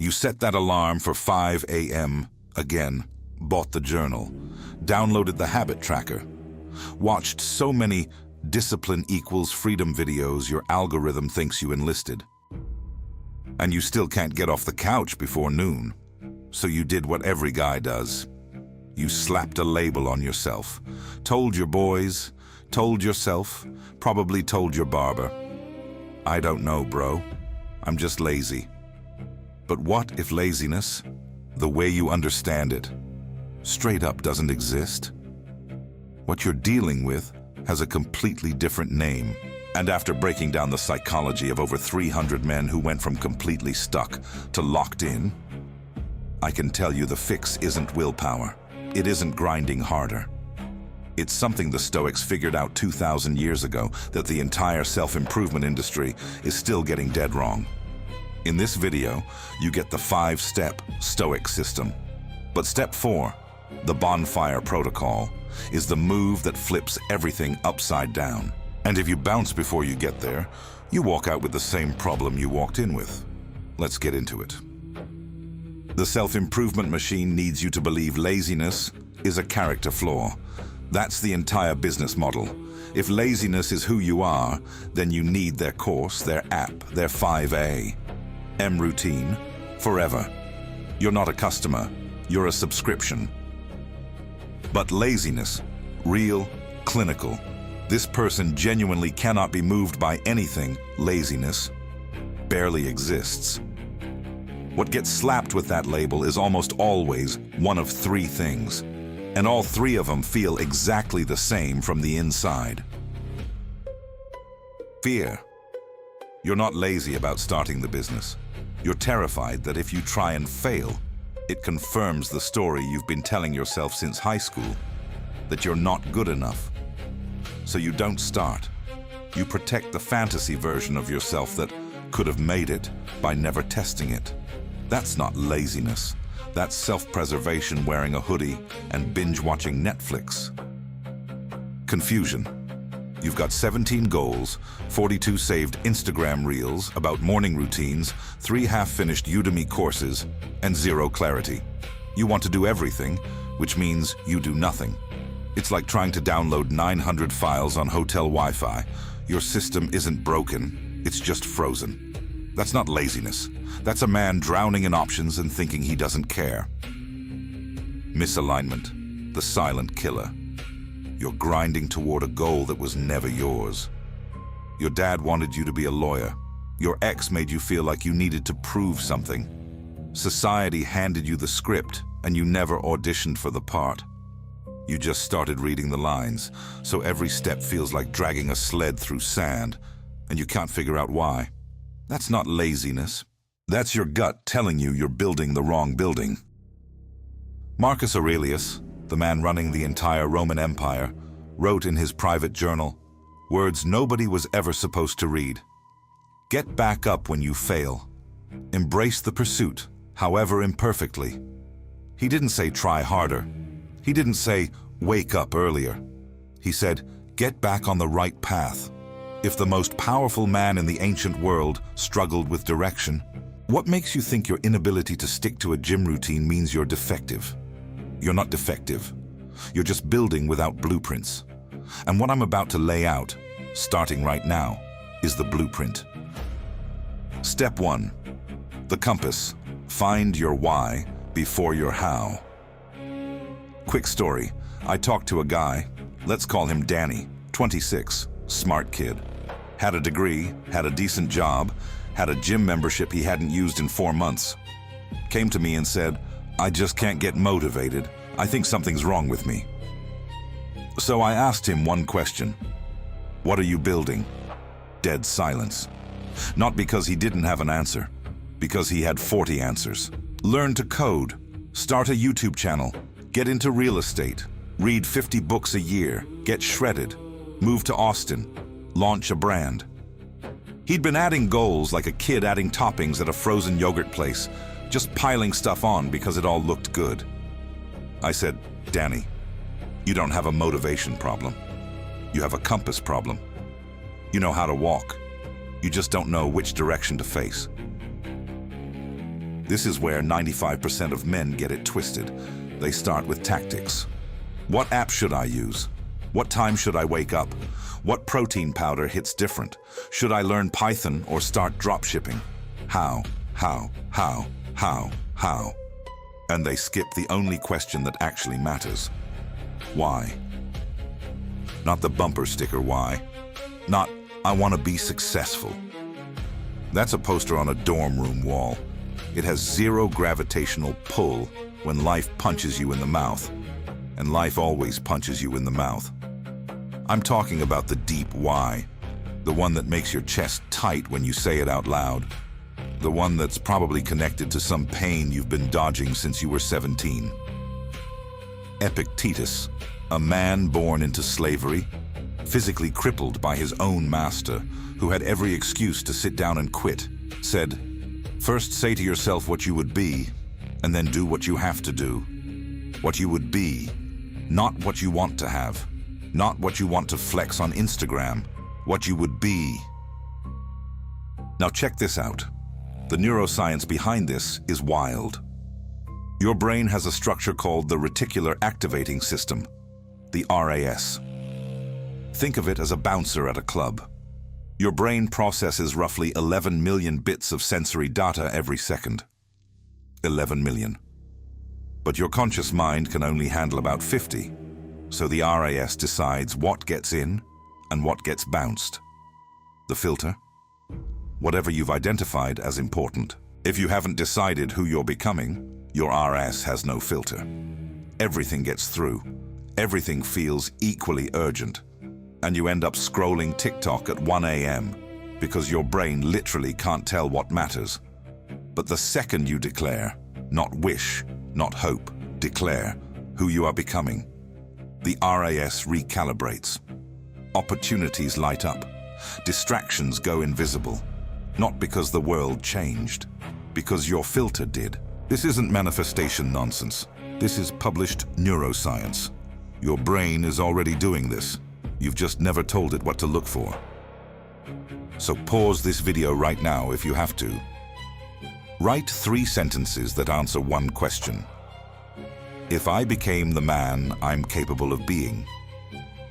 You set that alarm for 5 a.m. again, bought the journal, downloaded the habit tracker, watched so many discipline equals freedom videos your algorithm thinks you enlisted. And you still can't get off the couch before noon. So you did what every guy does. You slapped a label on yourself, told your boys, told yourself, probably told your barber. I don't know, bro. I'm just lazy. But what if laziness, the way you understand it, straight up doesn't exist? What you're dealing with has a completely different name. And after breaking down the psychology of over 300 men who went from completely stuck to locked in, I can tell you the fix isn't willpower. It isn't grinding harder. It's something the Stoics figured out 2,000 years ago that the entire self-improvement industry is still getting dead wrong. In this video, you get the 5-step Stoic system. But step 4, the Bonfire Protocol, is the move that flips everything upside down. And if you bounce before you get there, you walk out with the same problem you walked in with. Let's get into it. The self-improvement machine needs you to believe laziness is a character flaw. That's the entire business model. If laziness is who you are, then you need their course, their app, their 5A. M routine, forever. You're not a customer, you're a subscription. But laziness, real, clinical. This person genuinely cannot be moved by anything. Laziness barely exists. What gets slapped with that label is almost always one of 3 things, and all 3 of them feel exactly the same from the inside. Fear. You're not lazy about starting the business. You're terrified that if you try and fail, it confirms the story you've been telling yourself since high school, that you're not good enough. So you don't start. You protect the fantasy version of yourself that could have made it by never testing it. That's not laziness. That's self-preservation wearing a hoodie and binge-watching Netflix. Confusion. You've got 17 goals, 42 saved Instagram reels about morning routines, 3 half-finished Udemy courses, and 0 clarity. You want to do everything, which means you do nothing. It's like trying to download 900 files on hotel Wi-Fi. Your system isn't broken, it's just frozen. That's not laziness. That's a man drowning in options and thinking he doesn't care. Misalignment, the silent killer. You're grinding toward a goal that was never yours. Your dad wanted you to be a lawyer. Your ex made you feel like you needed to prove something. Society handed you the script and you never auditioned for the part. You just started reading the lines, so every step feels like dragging a sled through sand, and you can't figure out why. That's not laziness. That's your gut telling you you're building the wrong building. Marcus Aurelius, the man running the entire Roman Empire, wrote in his private journal, words nobody was ever supposed to read. Get back up when you fail. Embrace the pursuit, however imperfectly. He didn't say try harder. He didn't say wake up earlier. He said get back on the right path. If the most powerful man in the ancient world struggled with direction, what makes you think your inability to stick to a gym routine means you're defective? You're not defective. You're just building without blueprints. And what I'm about to lay out, starting right now, is the blueprint. Step 1. The compass. Find your why before your how. Quick story. I talked to a guy, let's call him Danny, 26, smart kid. Had a degree, had a decent job, had a gym membership he hadn't used in 4 months. Came to me and said, I just can't get motivated. I think something's wrong with me. So I asked him one question. What are you building? Dead silence. Not because he didn't have an answer, because he had 40 answers. Learn to code, start a YouTube channel, get into real estate, read 50 books a year, get shredded, move to Austin, launch a brand. He'd been adding goals like a kid adding toppings at a frozen yogurt place, just piling stuff on because it all looked good. I said, Danny, you don't have a motivation problem. You have a compass problem. You know how to walk. You just don't know which direction to face. This is where 95% of men get it twisted. They start with tactics. What app should I use? What time should I wake up? What protein powder hits different? Should I learn Python or start dropshipping? How? And they skip the only question that actually matters. Why? Not the bumper sticker why. Not, I want to be successful. That's a poster on a dorm room wall. It has zero gravitational pull when life punches you in the mouth. And life always punches you in the mouth. I'm talking about the deep why. The one that makes your chest tight when you say it out loud. The one that's probably connected to some pain you've been dodging since you were 17. Epictetus, a man born into slavery, physically crippled by his own master, who had every excuse to sit down and quit, said, "First say to yourself what you would be, and then do what you have to do. What you would be, not what you want to have, not what you want to flex on Instagram, what you would be." Now check this out. The neuroscience behind this is wild. Your brain has a structure called the reticular activating system, the RAS. Think of it as a bouncer at a club. Your brain processes roughly 11 million bits of sensory data every second. 11 million. But your conscious mind can only handle about 50, so the RAS decides what gets in and what gets bounced. The filter? Whatever you've identified as important. If you haven't decided who you're becoming, your RAS has no filter. Everything gets through. Everything feels equally urgent. And you end up scrolling TikTok at 1 a.m. because your brain literally can't tell what matters. But the second you declare, not wish, not hope, declare who you are becoming, the RAS recalibrates. Opportunities light up. Distractions go invisible. Not because the world changed, because your filter did. This isn't manifestation nonsense. This is published neuroscience. Your brain is already doing this. You've just never told it what to look for. So pause this video right now if you have to. Write 3 sentences that answer one question. If I became the man I'm capable of being,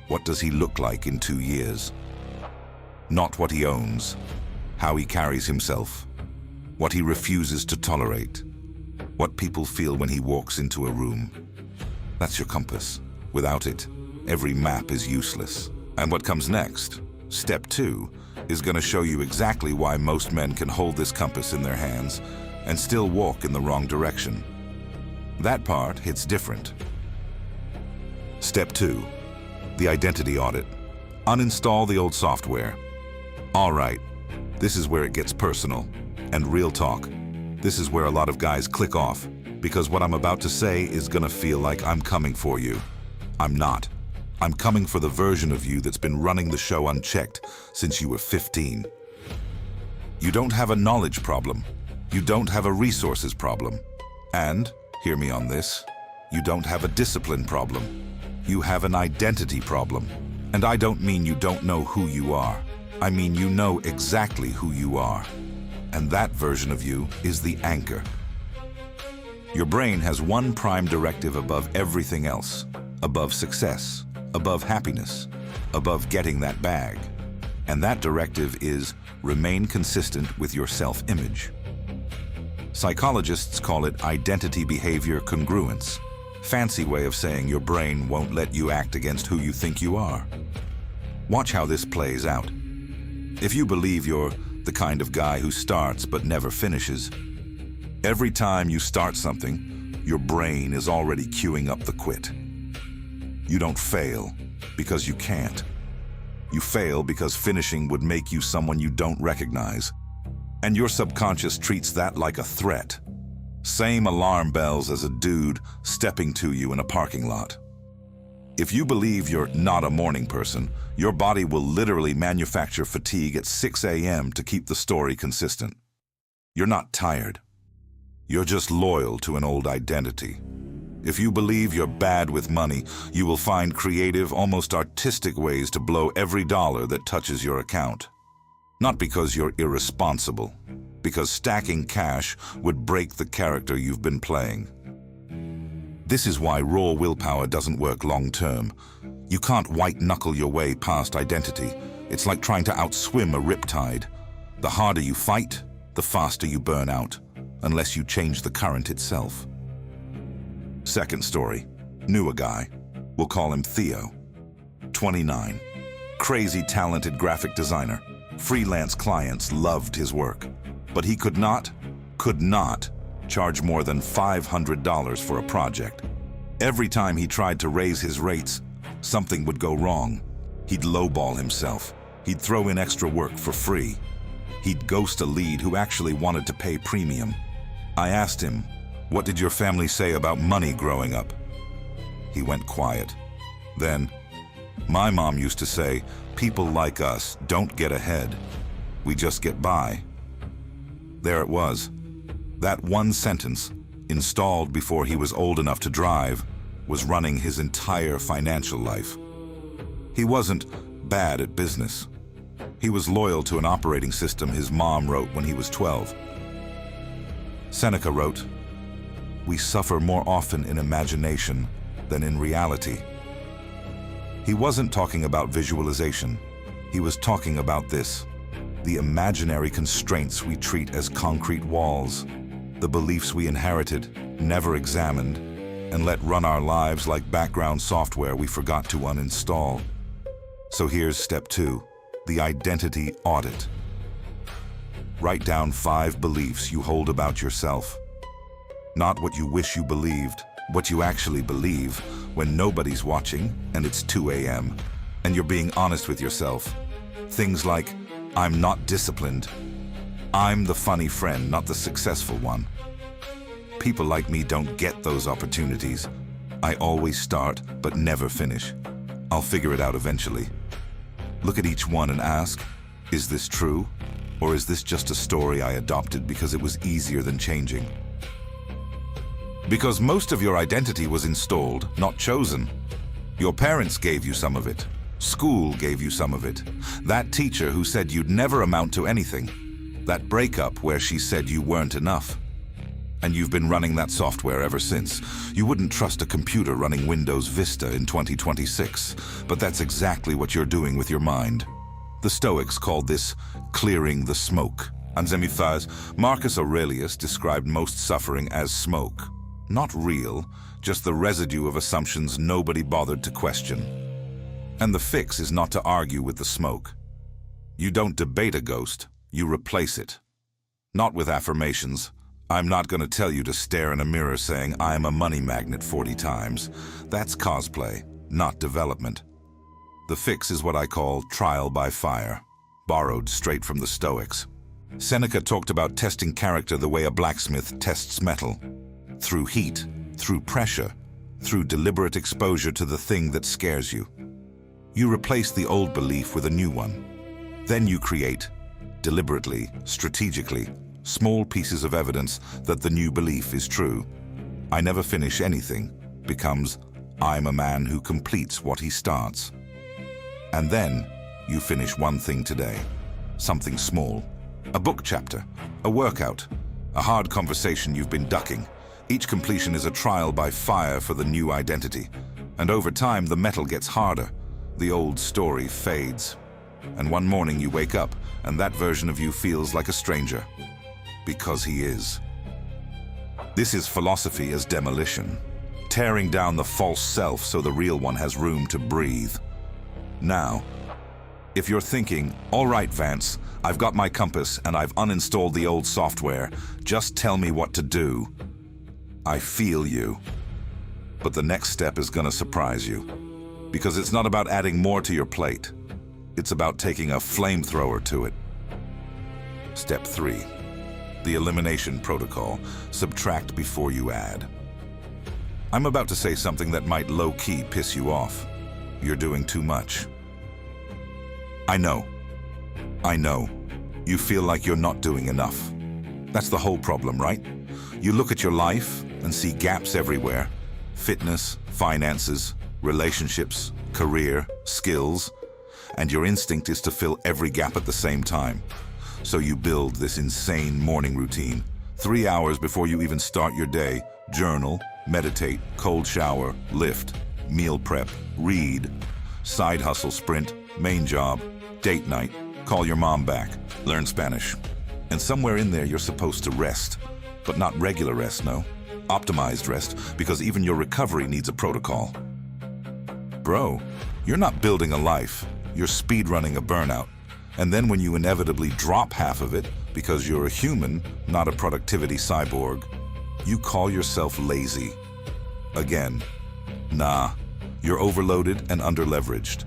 what does he look like in 2 years? Not what he owns, how he carries himself, what he refuses to tolerate, what people feel when he walks into a room. That's your compass. Without it, every map is useless. And what comes next, step 2, is going to show you exactly why most men can hold this compass in their hands and still walk in the wrong direction. That part hits different. Step 2, the identity audit. Uninstall the old software. All right, this is where it gets personal. And real talk, this is where a lot of guys click off, because what I'm about to say is gonna feel like I'm coming for you. I'm not. I'm coming for the version of you that's been running the show unchecked since you were 15. You don't have a knowledge problem. You don't have a resources problem. And, hear me on this, you don't have a discipline problem. You have an identity problem. And I don't mean you don't know who you are. I mean you know exactly who you are. And that version of you is the anchor. Your brain has one prime directive above everything else, above success, above happiness, above getting that bag. And that directive is remain consistent with your self-image. Psychologists call it identity behavior congruence, fancy way of saying your brain won't let you act against who you think you are. Watch how this plays out. If you believe you're the kind of guy who starts but never finishes, every time you start something, your brain is already queuing up the quit. You don't fail because you can't. You fail because finishing would make you someone you don't recognize. And your subconscious treats that like a threat. Same alarm bells as a dude stepping to you in a parking lot. If you believe you're not a morning person, your body will literally manufacture fatigue at 6 a.m. to keep the story consistent. You're not tired. You're just loyal to an old identity. If you believe you're bad with money, you will find creative, almost artistic ways to blow every dollar that touches your account. Not because you're irresponsible, because stacking cash would break the character you've been playing. This is why raw willpower doesn't work long-term. You can't white-knuckle your way past identity. It's like trying to outswim a riptide. The harder you fight, the faster you burn out, unless you change the current itself. Second story, knew a guy. We'll call him Theo. 29. Crazy talented graphic designer. Freelance clients loved his work. But he could not charge more than $500 for a project. Every time he tried to raise his rates, something would go wrong. He'd lowball himself. He'd throw in extra work for free. He'd ghost a lead who actually wanted to pay premium. I asked him, "What did your family say about money growing up?" He went quiet. Then, "My mom used to say, people like us don't get ahead. We just get by." There it was. That one sentence, installed before he was old enough to drive, was running his entire financial life. He wasn't bad at business. He was loyal to an operating system his mom wrote when he was 12. Seneca wrote, "We suffer more often in imagination than in reality." He wasn't talking about visualization. He was talking about this, the imaginary constraints we treat as concrete walls, the beliefs we inherited, never examined, and let run our lives like background software we forgot to uninstall. So here's step 2, the identity audit. Write down 5 beliefs you hold about yourself. Not what you wish you believed, what you actually believe when nobody's watching and it's 2 a.m. and you're being honest with yourself. Things like, "I'm not disciplined. I'm the funny friend, not the successful one. People like me don't get those opportunities. I always start but never finish. I'll figure it out eventually." Look at each one and ask, is this true? Or is this just a story I adopted because it was easier than changing? Because most of your identity was installed, not chosen. Your parents gave you some of it. School gave you some of it. That teacher who said you'd never amount to anything. That breakup where she said you weren't enough. And you've been running that software ever since. You wouldn't trust a computer running Windows Vista in 2026, but that's exactly what you're doing with your mind. The Stoics called this clearing the smoke. And Marcus Aurelius described most suffering as smoke. Not real, just the residue of assumptions nobody bothered to question. And the fix is not to argue with the smoke. You don't debate a ghost, you replace it. Not with affirmations. I'm not going to tell you to stare in a mirror saying, "I'm a money magnet" 40 times. That's cosplay, not development. The fix is what I call trial by fire, borrowed straight from the Stoics. Seneca talked about testing character the way a blacksmith tests metal. Through heat, through pressure, through deliberate exposure to the thing that scares you. You replace the old belief with a new one. Then you create, deliberately, strategically, small pieces of evidence that the new belief is true. "I never finish anything" becomes, "I'm a man who completes what he starts." And then you finish one thing today, something small, a book chapter, a workout, a hard conversation you've been ducking. Each completion is a trial by fire for the new identity. And over time, the metal gets harder. The old story fades. And one morning you wake up, and that version of you feels like a stranger. Because he is. This is philosophy as demolition. Tearing down the false self so the real one has room to breathe. Now, if you're thinking, "All right, Vance, I've got my compass and I've uninstalled the old software. Just tell me what to do." I feel you. But the next step is going to surprise you. Because it's not about adding more to your plate. It's about taking a flamethrower to it. Step 3. The Elimination Protocol. Subtract before you add. I'm about to say something that might low-key piss you off. You're doing too much. I know. You feel like you're not doing enough. That's the whole problem, right? You look at your life and see gaps everywhere. Fitness, finances, relationships, career, skills. And your instinct is to fill every gap at the same time. So you build this insane morning routine. 3 hours before you even start your day, journal, meditate, cold shower, lift, meal prep, read, side hustle sprint, main job, date night, call your mom back, learn Spanish. And somewhere in there you're supposed to rest, but not regular rest, no. Optimized rest, because even your recovery needs a protocol. Bro, you're not building a life, you're speedrunning a burnout. And then when you inevitably drop half of it, because you're a human, not a productivity cyborg, you call yourself lazy. Again, nah, you're overloaded and underleveraged.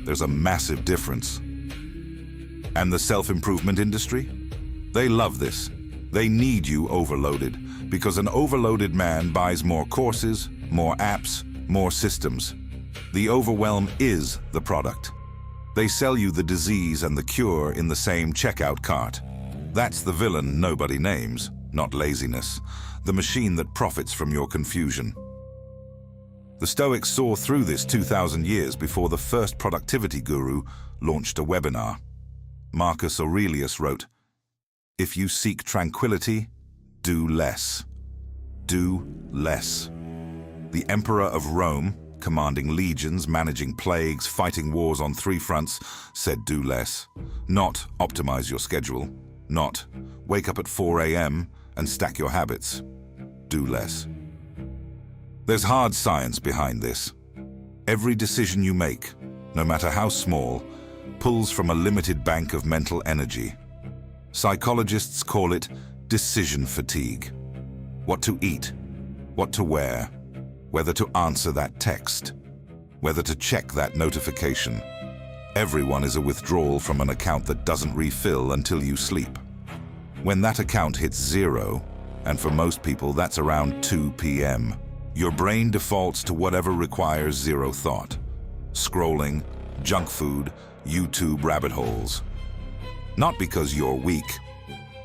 There's a massive difference. And the self-improvement industry? They love this. They need you overloaded, because an overloaded man buys more courses, more apps, more systems. The overwhelm is the product. They sell you the disease and the cure in the same checkout cart. That's the villain nobody names, not laziness, the machine that profits from your confusion. The Stoics saw through this 2,000 years before the first productivity guru launched a webinar. Marcus Aurelius wrote, "If you seek tranquility, do less. Do less." The Emperor of Rome, commanding legions, managing plagues, fighting wars on 3 fronts, said do less. Not optimize your schedule. Not wake up at 4 a.m. and stack your habits. Do less. There's hard science behind this. Every decision you make, no matter how small, pulls from a limited bank of mental energy. Psychologists call it decision fatigue. What to eat, what to wear, whether to answer that text, whether to check that notification. Everyone is a withdrawal from an account that doesn't refill until you sleep. When that account hits 0, and for most people that's around 2 p.m., your brain defaults to whatever requires zero thought. Scrolling, junk food, YouTube rabbit holes. Not because you're weak,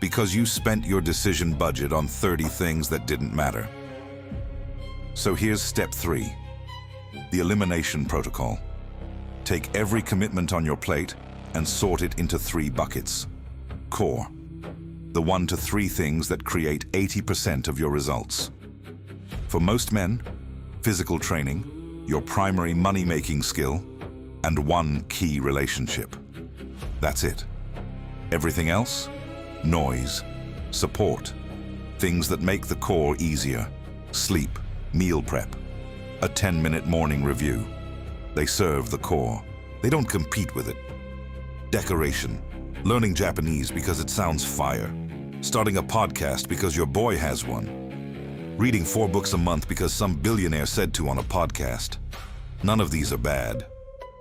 because you spent your decision budget on 30 things that didn't matter. So here's step 3, the Elimination Protocol. Take every commitment on your plate and sort it into 3 buckets. Core, the 1 to 3 things that create 80% of your results. For most men, physical training, your primary money-making skill, and 1 key relationship. That's it. Everything else? Noise, support, things that make the core easier. Sleep, meal prep, a 10-minute morning review. They serve the core. They don't compete with it. Decoration, learning Japanese because it sounds fire. Starting a podcast because your boy has one. Reading 4 books a month because some billionaire said to on a podcast. None of these are bad.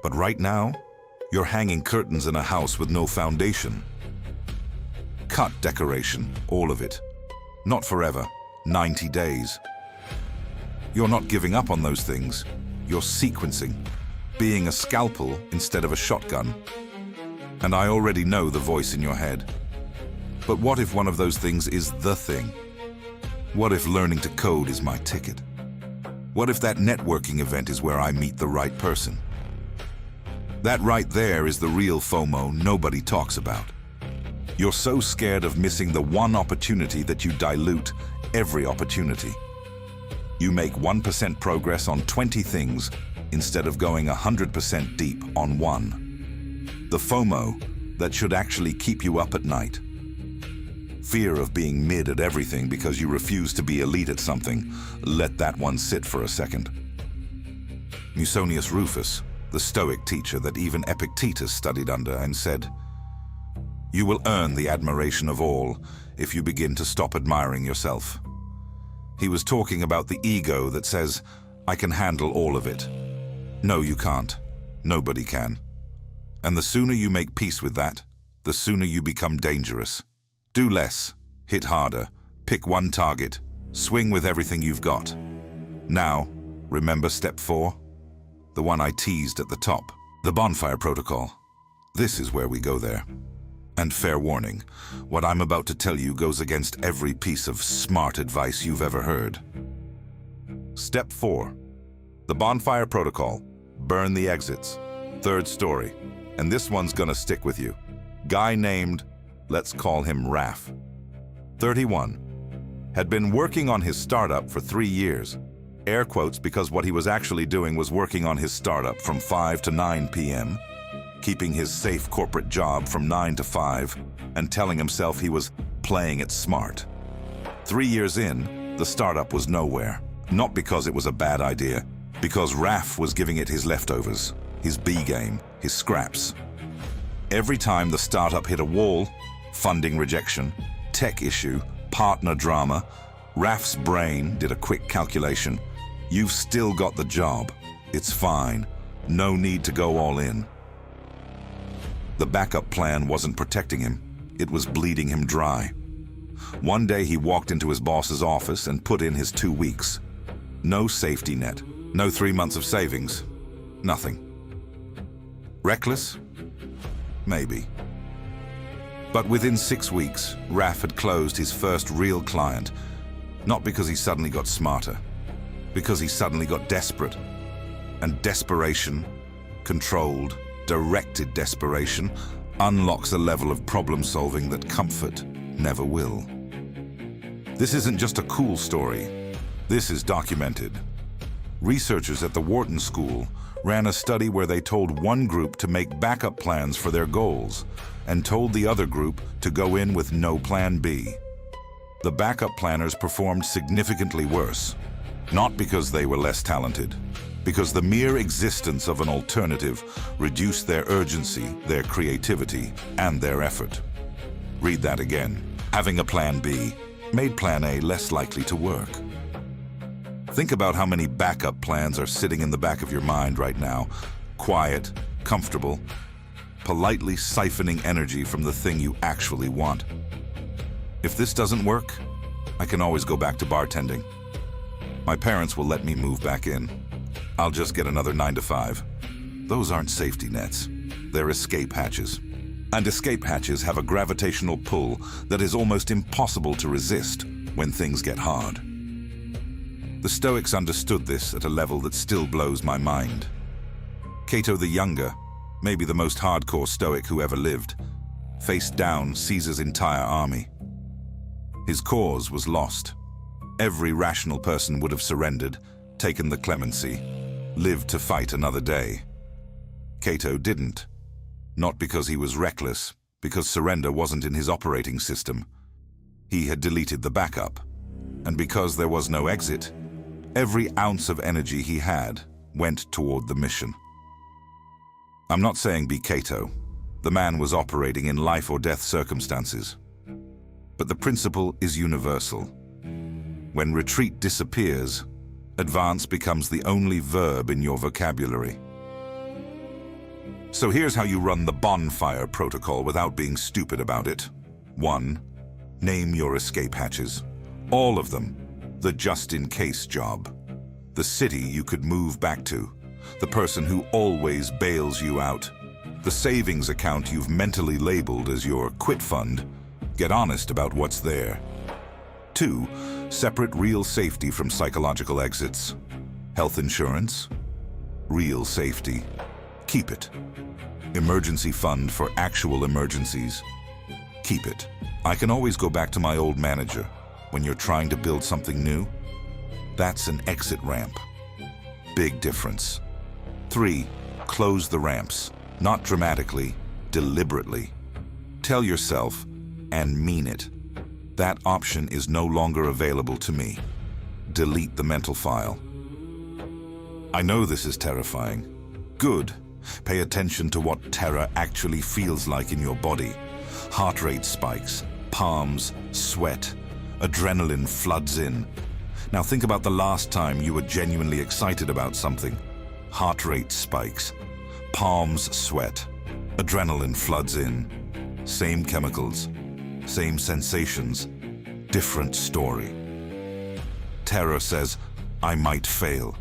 But right now, you're hanging curtains in a house with no foundation. Cut decoration, all of it. Not forever, 90 days. You're not giving up on those things. You're sequencing, being a scalpel instead of a shotgun. And I already know the voice in your head. But what if one of those things is the thing? What if learning to code is my ticket? What if that networking event is where I meet the right person? That right there is the real FOMO nobody talks about. You're so scared of missing the one opportunity that you dilute every opportunity. You make 1% progress on 20 things instead of going 100% deep on 1. The FOMO that should actually keep you up at night. Fear of being mid at everything because you refuse to be elite at something. Let that one sit for a second. Musonius Rufus, the Stoic teacher that even Epictetus studied under, and said, "You will earn the admiration of all if you begin to stop admiring yourself." He was talking about the ego that says, "I can handle all of it." No, you can't. Nobody can. And the sooner you make peace with that, the sooner you become dangerous. Do less, hit harder, pick 1 target, swing with everything you've got. Now, remember step 4? The one I teased at the top, the Bonfire Protocol. This is where we go there. And fair warning, what I'm about to tell you goes against every piece of smart advice you've ever heard. Step 4, the Bonfire Protocol. Burn the exits. 3rd story, and this one's gonna stick with you. Guy named Let's call him Raf. 31. Had been working on his startup for 3 years. Air quotes, because what he was actually doing was working on his startup from 5 to 9 p.m., keeping his safe corporate job from 9 to 5, and telling himself he was playing it smart. 3 years in, the startup was nowhere. Not because it was a bad idea, because Raf was giving it his leftovers, his B game, his scraps. Every time the startup hit a wall, funding rejection, tech issue, partner drama, Raf's brain did a quick calculation. You've still got the job. It's fine. No need to go all in. The backup plan wasn't protecting him. It was bleeding him dry. One day he walked into his boss's office and put in his 2 weeks. No safety net. No 3 months of savings. Nothing. Reckless? Maybe. But within 6 weeks, Raf had closed his first real client. Not because he suddenly got smarter. Because he suddenly got desperate. And desperation, controlled, directed desperation, unlocks a level of problem solving that comfort never will. This isn't just a cool story. This is documented. Researchers at the Wharton School ran a study where they told one group to make backup plans for their goals and told the other group to go in with no plan B. The backup planners performed significantly worse, not because they were less talented, because the mere existence of an alternative reduced their urgency, their creativity, and their effort. Read that again. Having a plan B made plan A less likely to work. Think about how many backup plans are sitting in the back of your mind right now, quiet, comfortable, politely siphoning energy from the thing you actually want. If this doesn't work, I can always go back to bartending. My parents will let me move back in. I'll just get another 9 to 5. Those aren't safety nets. They're escape hatches. And escape hatches have a gravitational pull that is almost impossible to resist when things get hard. The Stoics understood this at a level that still blows my mind. Cato the Younger, maybe the most hardcore Stoic who ever lived, faced down Caesar's entire army. His cause was lost. Every rational person would have surrendered, taken the clemency, lived to fight another day. Cato didn't. Not because he was reckless, because surrender wasn't in his operating system. He had deleted the backup. And because there was no exit, every ounce of energy he had went toward the mission. I'm not saying be Cato. The man was operating in life or death circumstances. But the principle is universal. When retreat disappears, advance becomes the only verb in your vocabulary. So here's how you run the Bonfire Protocol without being stupid about it. 1. Name your escape hatches. All of them. The just-in-case job. The city you could move back to. The person who always bails you out. The savings account you've mentally labeled as your quit fund. Get honest about what's there. 2. Separate real safety from psychological exits. Health insurance. Real safety. Keep it. Emergency fund for actual emergencies. Keep it. I can always go back to my old manager. When you're trying to build something new, that's an exit ramp. Big difference. 3. Close the ramps. Not dramatically, deliberately. Tell yourself, and mean it, that option is no longer available to me. Delete the mental file. I know this is terrifying. Good. Pay attention to what terror actually feels like in your body. Heart rate spikes, palms, sweat, adrenaline floods in. Now think about the last time you were genuinely excited about something. Heart rate spikes, palms sweat, adrenaline floods in. Same chemicals, same sensations, different story. Terror says, I might fail.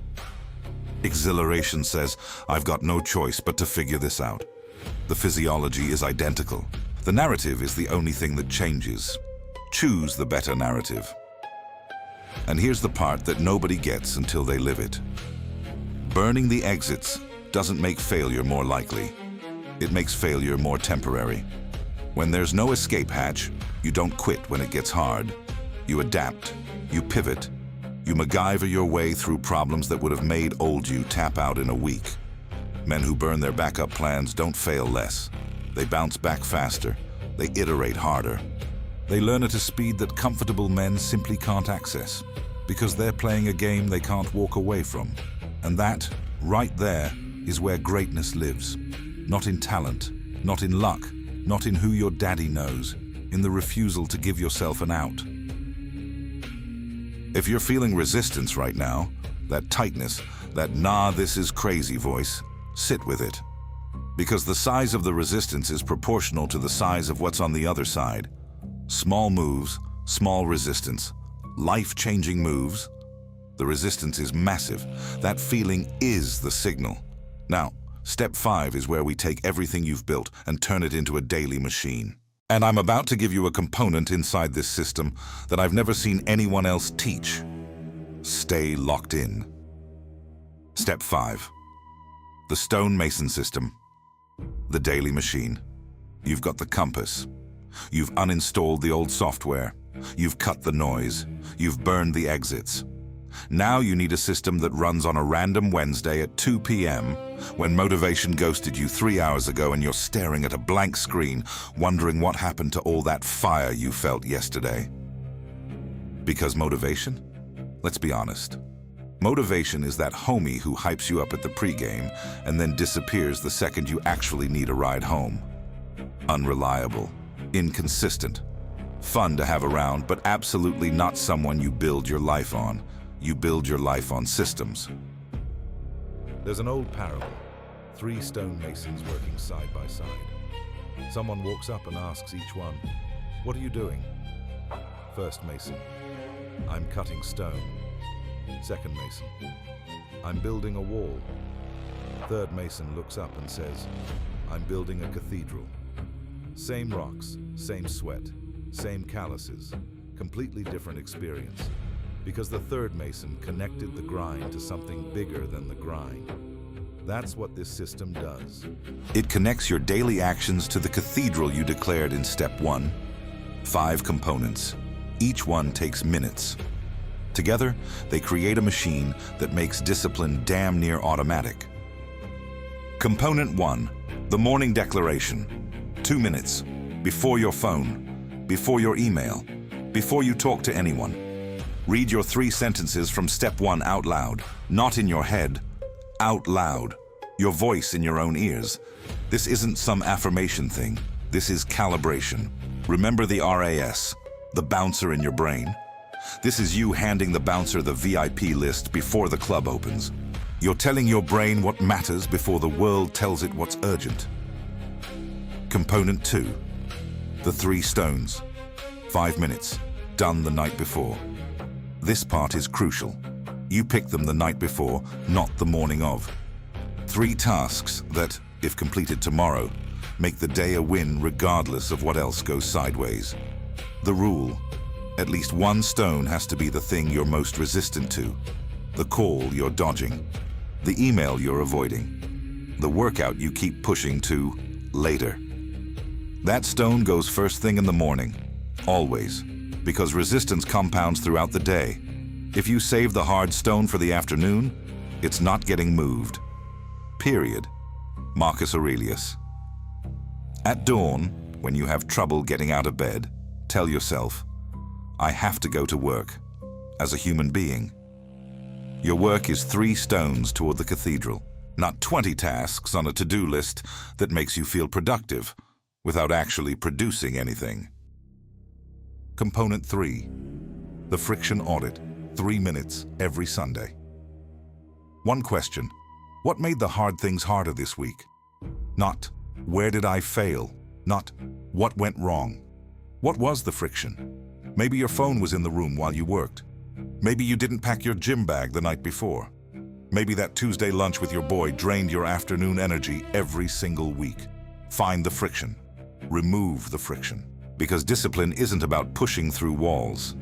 Exhilaration says, I've got no choice but to figure this out. The physiology is identical. The narrative is the only thing that changes. Choose the better narrative. And here's the part that nobody gets until they live it. Burning the exits doesn't make failure more likely. It makes failure more temporary. When there's no escape hatch, you don't quit when it gets hard. You adapt, you pivot, you MacGyver your way through problems that would have made old you tap out in a week. Men who burn their backup plans don't fail less. They bounce back faster. They iterate harder. They learn at a speed that comfortable men simply can't access, because they're playing a game they can't walk away from. And that, right there, is where greatness lives. Not in talent, not in luck, not in who your daddy knows, in the refusal to give yourself an out. If you're feeling resistance right now, that tightness, that "nah, this is crazy" voice, sit with it. Because the size of the resistance is proportional to the size of what's on the other side. Small moves, small resistance. Life-changing moves. The resistance is massive. That feeling is the signal. Now, step 5 is where we take everything you've built and turn it into a daily machine. And I'm about to give you a component inside this system that I've never seen anyone else teach. Stay locked in. Step 5. The stonemason system. The daily machine. You've got the compass. You've uninstalled the old software. You've cut the noise. You've burned the exits. Now you need a system that runs on a random Wednesday at 2 p.m. when motivation ghosted you 3 hours ago and you're staring at a blank screen, wondering what happened to all that fire you felt yesterday. Because motivation? Let's be honest. Motivation is that homie who hypes you up at the pregame and then disappears the second you actually need a ride home. Unreliable, inconsistent, fun to have around, but absolutely not someone you build your life on. You build your life on systems. There's an old parable, 3 stonemasons working side by side. Someone walks up and asks each one, "What are you doing?" First mason, "I'm cutting stone." Second mason, "I'm building a wall." Third mason looks up and says, "I'm building a cathedral." Same rocks, same sweat, same calluses, completely different experience. Because the third mason connected the grind to something bigger than the grind. That's what this system does. It connects your daily actions to the cathedral you declared in step 1. 5 components. Each one takes minutes. Together, they create a machine that makes discipline damn near automatic. Component 1, the morning declaration. 2 minutes, before your phone, before your email, before you talk to anyone. Read your 3 sentences from step 1 out loud, not in your head, out loud, your voice in your own ears. This isn't some affirmation thing. This is calibration. Remember the RAS, the bouncer in your brain? This is you handing the bouncer the VIP list before the club opens. You're telling your brain what matters before the world tells it what's urgent. Component 2, the 3 stones. 5 minutes, done the night before. This part is crucial. You pick them the night before, not the morning of. 3 tasks that, if completed tomorrow, make the day a win regardless of what else goes sideways. The rule: at least 1 stone has to be the thing you're most resistant to. The call you're dodging. The email you're avoiding. The workout you keep pushing to later. That stone goes first thing in the morning, always, because resistance compounds throughout the day. If you save the hard stone for the afternoon, it's not getting moved. Period. Marcus Aurelius. At dawn, when you have trouble getting out of bed, tell yourself, "I have to go to work," as a human being. Your work is 3 stones toward the cathedral, not 20 tasks on a to-do list that makes you feel productive without actually producing anything. Component 3, the friction audit, 3 minutes every Sunday. 1 question: what made the hard things harder this week? Not, where did I fail? Not, what went wrong? What was the friction? Maybe your phone was in the room while you worked. Maybe you didn't pack your gym bag the night before. Maybe that Tuesday lunch with your boy drained your afternoon energy every single week. Find the friction. Remove the friction. Because discipline isn't about pushing through walls.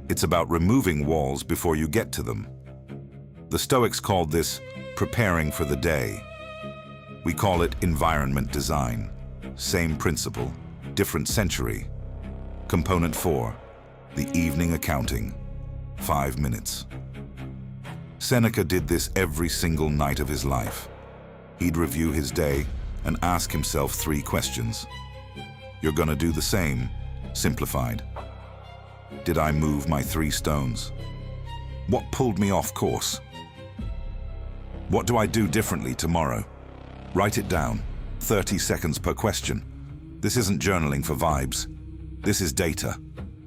It's about removing walls before you get to them. The Stoics called this preparing for the day. We call it environment design. Same principle, different century. Component 4, the evening accounting, 5 minutes. Seneca did this every single night of his life. He'd review his day and ask himself 3 questions. You're gonna do the same, simplified. Did I move my 3 stones? What pulled me off course? What do I do differently tomorrow? Write it down, 30 seconds per question. This isn't journaling for vibes. This is data.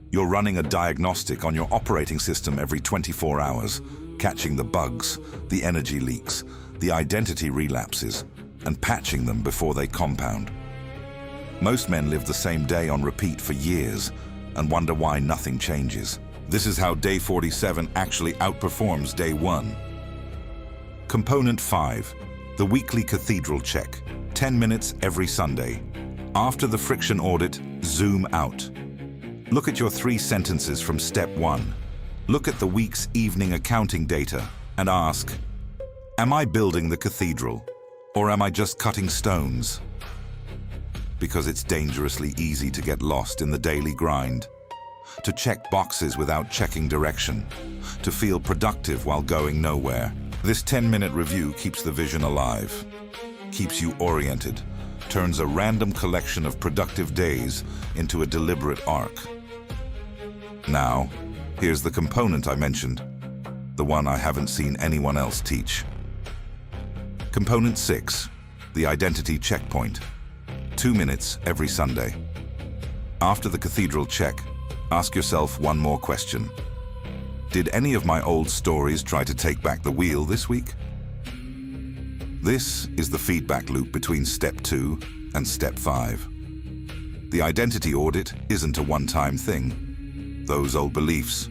You're running a diagnostic on your operating system every 24 hours, catching the bugs, the energy leaks, the identity relapses, and patching them before they compound. Most men live the same day on repeat for years and wonder why nothing changes. This is how day 47 actually outperforms day 1. Component 5, the weekly cathedral check, 10 minutes every Sunday. After the friction audit, zoom out. Look at your 3 sentences from step 1. Look at the week's evening accounting data and ask, am I building the cathedral or am I just cutting stones? Because it's dangerously easy to get lost in the daily grind, to check boxes without checking direction, to feel productive while going nowhere. This 10-minute review keeps the vision alive, keeps you oriented, turns a random collection of productive days into a deliberate arc. Now, here's the component I mentioned, the one I haven't seen anyone else teach. Component 6, the identity checkpoint, 2 minutes every Sunday. After the cathedral check, ask yourself one more question. Did any of my old stories try to take back the wheel this week? This is the feedback loop between step 2 and step 5. The identity audit isn't a one-time thing. Those old beliefs.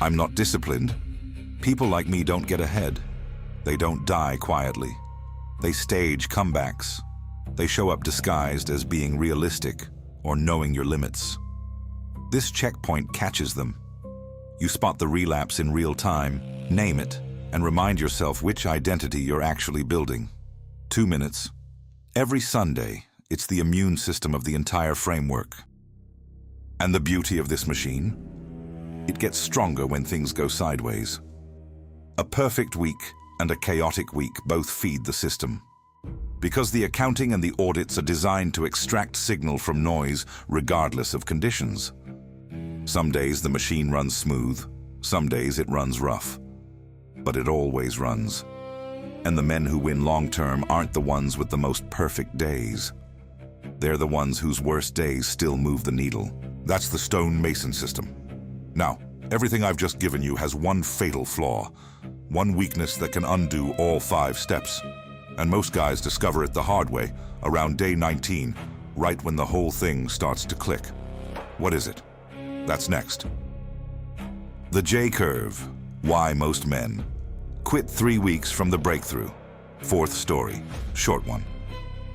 I'm not disciplined. People like me don't get ahead. They don't die quietly. They stage comebacks. They show up disguised as being realistic or knowing your limits. This checkpoint catches them. You spot the relapse in real time, name it, and remind yourself which identity you're actually building. 2 minutes. Every Sunday, it's the immune system of the entire framework. And the beauty of this machine? It gets stronger when things go sideways. A perfect week and a chaotic week both feed the system. Because the accounting and the audits are designed to extract signal from noise regardless of conditions. Some days the machine runs smooth, some days it runs rough. But it always runs. And the men who win long-term aren't the ones with the most perfect days. They're the ones whose worst days still move the needle. That's the stonemason system. Now, everything I've just given you has one fatal flaw, one weakness that can undo all 5 steps. And most guys discover it the hard way, around day 19, right when the whole thing starts to click. What is it? That's next. The J-curve. Why most men quit 3 weeks from the breakthrough. 4th story, short one.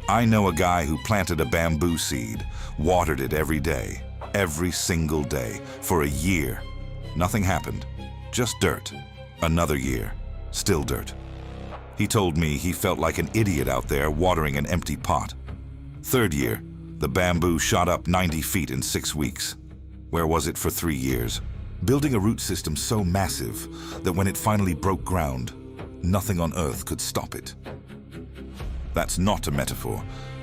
I know a guy who planted a bamboo seed, watered it every day, every single day, for a year. Nothing happened, just dirt. Another year, still dirt. He told me he felt like an idiot out there watering an empty pot. 3rd year, the bamboo shot up 90 feet in 6 weeks. Where was it for 3 years? Building a root system so massive that when it finally broke ground, nothing on earth could stop it. That's not a metaphor.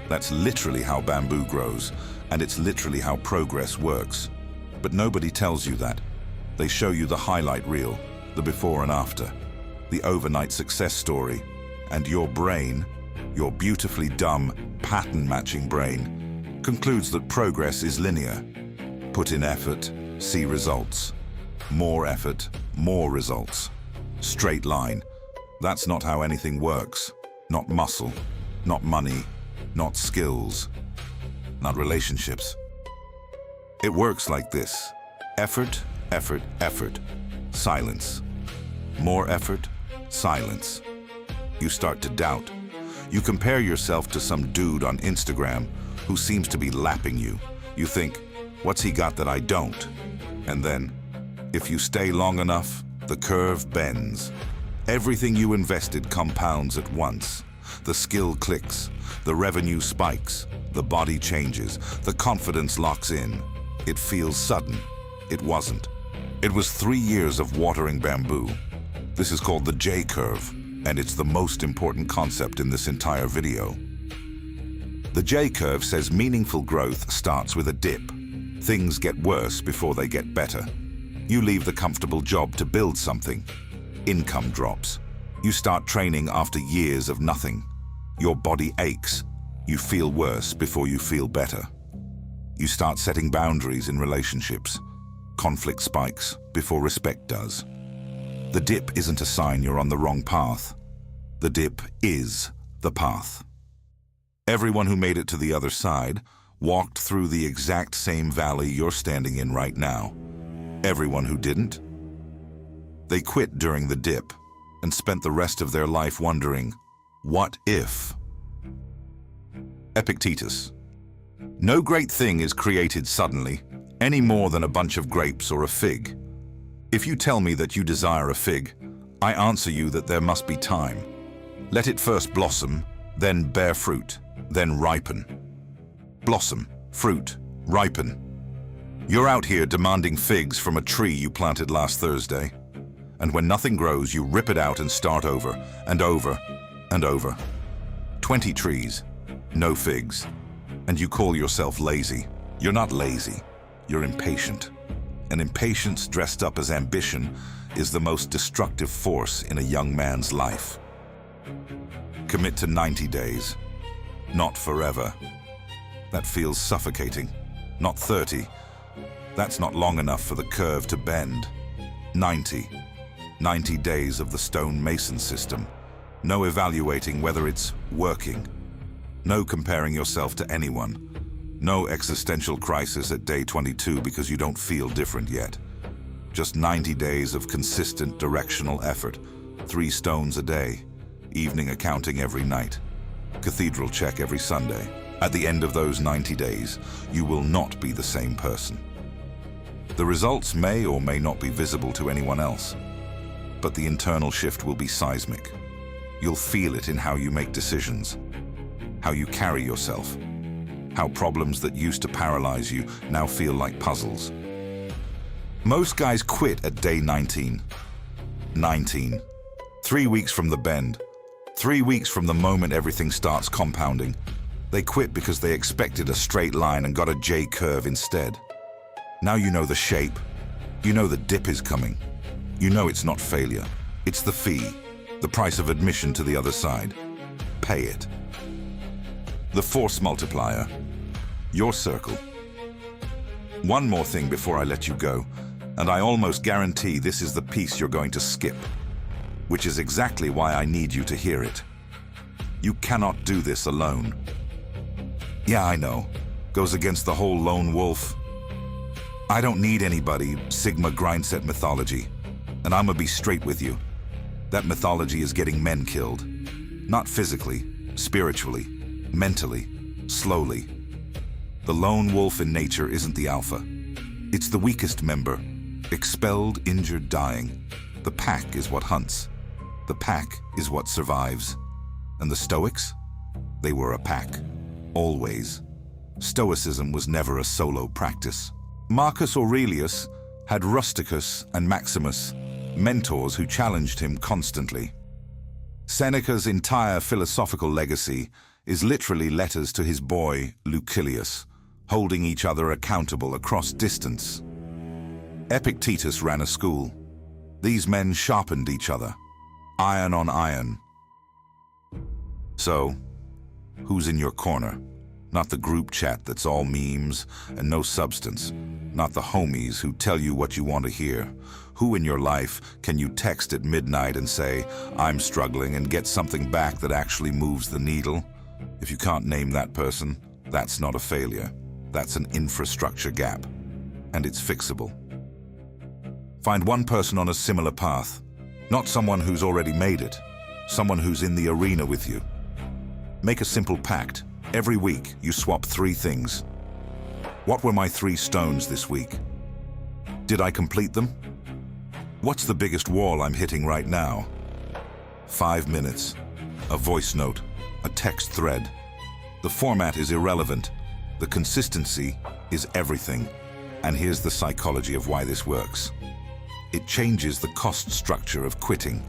That's literally how bamboo grows, and it's literally how progress works. But nobody tells you that. They show you the highlight reel, the before and after, the overnight success story, and your brain, your beautifully dumb, pattern-matching brain, concludes that progress is linear. Put in effort, see results. More effort, more results. Straight line. That's not how anything works. Not muscle, not money, not skills, not relationships. It works like this. Effort, effort, effort. Silence. More effort, silence. You start to doubt. You compare yourself to some dude on Instagram who seems to be lapping you. You think, what's he got that I don't? And then, if you stay long enough, the curve bends. Everything you invested compounds at once. The skill clicks, the revenue spikes, the body changes, the confidence locks in. It feels sudden. It wasn't. It was 3 years of watering bamboo. This is called the J-curve, and it's the most important concept in this entire video. The J-curve says meaningful growth starts with a dip. Things get worse before they get better. You leave the comfortable job to build something. Income drops. You start training after years of nothing. Your body aches. You feel worse before you feel better. You start setting boundaries in relationships. Conflict spikes before respect does. The dip isn't a sign you're on the wrong path. The dip is the path. Everyone who made it to the other side walked through the exact same valley you're standing in right now. Everyone who didn't, they quit during the dip and spent the rest of their life wondering, what if? Epictetus. No great thing is created suddenly, any more than a bunch of grapes or a fig. If you tell me that you desire a fig, I answer you that there must be time. Let it first blossom, then bear fruit, then ripen. Blossom, fruit, ripen. You're out here demanding figs from a tree you planted last Thursday. And when nothing grows, you rip it out and start over, and over, and over. 20 trees, no figs. And you call yourself lazy. You're not lazy, you're impatient. And impatience dressed up as ambition is the most destructive force in a young man's life. Commit to 90 days, not forever. That feels suffocating. Not 30. That's not long enough for the curve to bend. 90 days of the stonemason system. No evaluating whether it's working. No comparing yourself to anyone. No existential crisis at day 22 because you don't feel different yet. Just 90 days of consistent directional effort. 3 stones a day. Evening accounting every night. Cathedral check every Sunday. At the end of those 90 days, you will not be the same person. The results may or may not be visible to anyone else, but the internal shift will be seismic. You'll feel it in how you make decisions, how you carry yourself, how problems that used to paralyze you now feel like puzzles. Most guys quit at day 19. 19. 3 weeks from the bend. 3 weeks from the moment everything starts compounding. They quit because they expected a straight line and got a J-curve instead. Now you know the shape. You know the dip is coming. You know it's not failure. It's the fee, the price of admission to the other side. Pay it. The force multiplier. Your circle. One more thing before I let you go, and I almost guarantee this is the piece you're going to skip, which is exactly why I need you to hear it. You cannot do this alone. Yeah, I know. Goes against the whole lone wolf. I don't need anybody, Sigma grindset mythology. And I'm gonna be straight with you. That mythology is getting men killed. Not physically, spiritually, mentally, slowly. The lone wolf in nature isn't the alpha. It's the weakest member. Expelled, injured, dying. The pack is what hunts. The pack is what survives. And the Stoics? They were a pack. Always. Stoicism was never a solo practice. Marcus Aurelius had Rusticus and Maximus, mentors who challenged him constantly. Seneca's entire philosophical legacy is literally letters to his boy, Lucilius, holding each other accountable across distance. Epictetus ran a school. These men sharpened each other, iron on iron. So, who's in your corner? Not the group chat that's all memes and no substance. Not the homies who tell you what you want to hear. Who in your life can you text at midnight and say, I'm struggling, and get something back that actually moves the needle? If you can't name that person, that's not a failure. That's an infrastructure gap. And it's fixable. Find one person on a similar path. Not someone who's already made it. Someone who's in the arena with you. Make a simple pact. Every week, you swap 3 things. What were my 3 stones this week? Did I complete them? What's the biggest wall I'm hitting right now? 5 minutes. A voice note. a text thread. The format is irrelevant. The consistency is everything. And here's the psychology of why this works. It changes the cost structure of quitting.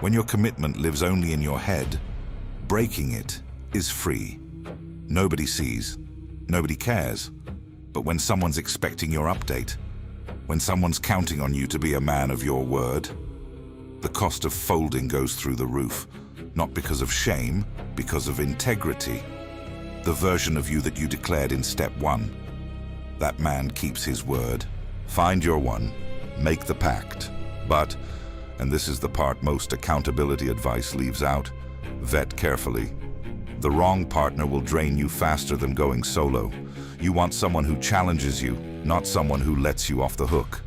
When your commitment lives only in your head, breaking it is free. Nobody sees, nobody cares. But when someone's expecting your update, when someone's counting on you to be a man of your word, the cost of folding goes through the roof. Not because of shame, because of integrity. The version of you that you declared in step 1. That man keeps his word. Find your one, make the pact. But, and this is the part most accountability advice leaves out, vet carefully. The wrong partner will drain you faster than going solo. You want someone who challenges you, not someone who lets you off the hook.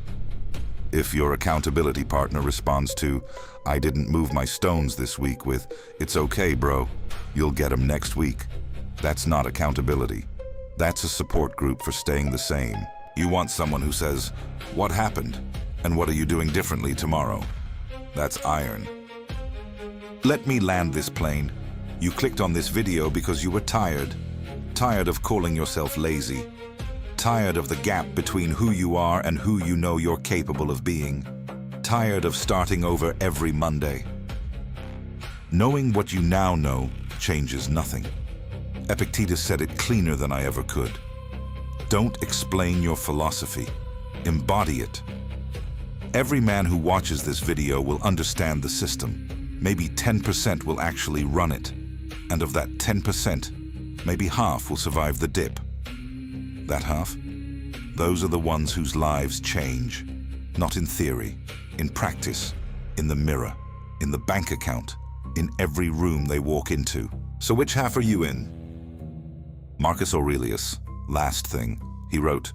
If your accountability partner responds to, "I didn't move my stones this week," with, "It's okay, bro, you'll get them next week," that's not accountability. That's a support group for staying the same. You want someone who says, "What happened? And what are you doing differently tomorrow?" That's iron. Let me land this plane. You clicked on this video because you were tired. Tired of calling yourself lazy. Tired of the gap between who you are and who you know you're capable of being. Tired of starting over every Monday. Knowing what you now know changes nothing. Epictetus said it cleaner than I ever could. Don't explain your philosophy. Embody it. Every man who watches this video will understand the system. Maybe 10% will actually run it. And of that 10%, maybe half will survive the dip. That half? Those are the ones whose lives change. Not in theory, in practice, in the mirror, in the bank account, in every room they walk into. So which half are you in? Marcus Aurelius, last thing, he wrote,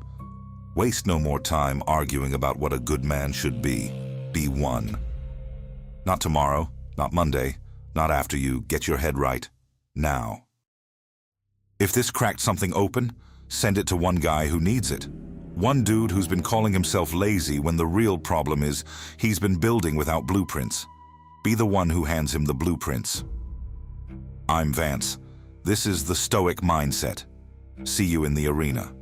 "Waste no more time arguing about what a good man should be. Be one." Not tomorrow, not Monday, not after you get your head right. Now. If this cracked something open, send it to one guy who needs it. One dude who's been calling himself lazy when the real problem is he's been building without blueprints. Be the one who hands him the blueprints. I'm Vance. This is the Stoic Mindset. See you in the arena.